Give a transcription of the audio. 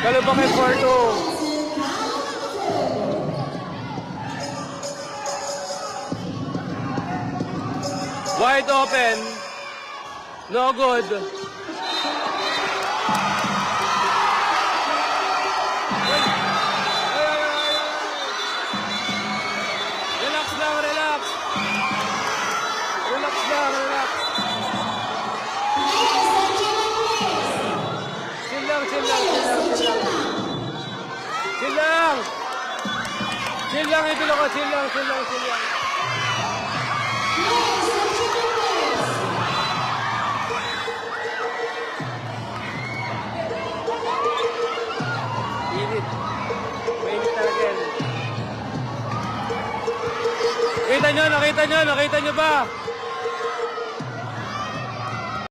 Kalubakay 4-2. Wide open. No good. Relax lang, relax. Relax lang, relax. Chill lang, chill lang, chill lang, chill lang. Chill lang. Chill lang, idolo ko. Chill lang, chill lang, chill lang. Init. Mainit talaga yan. Nakita nyo ba?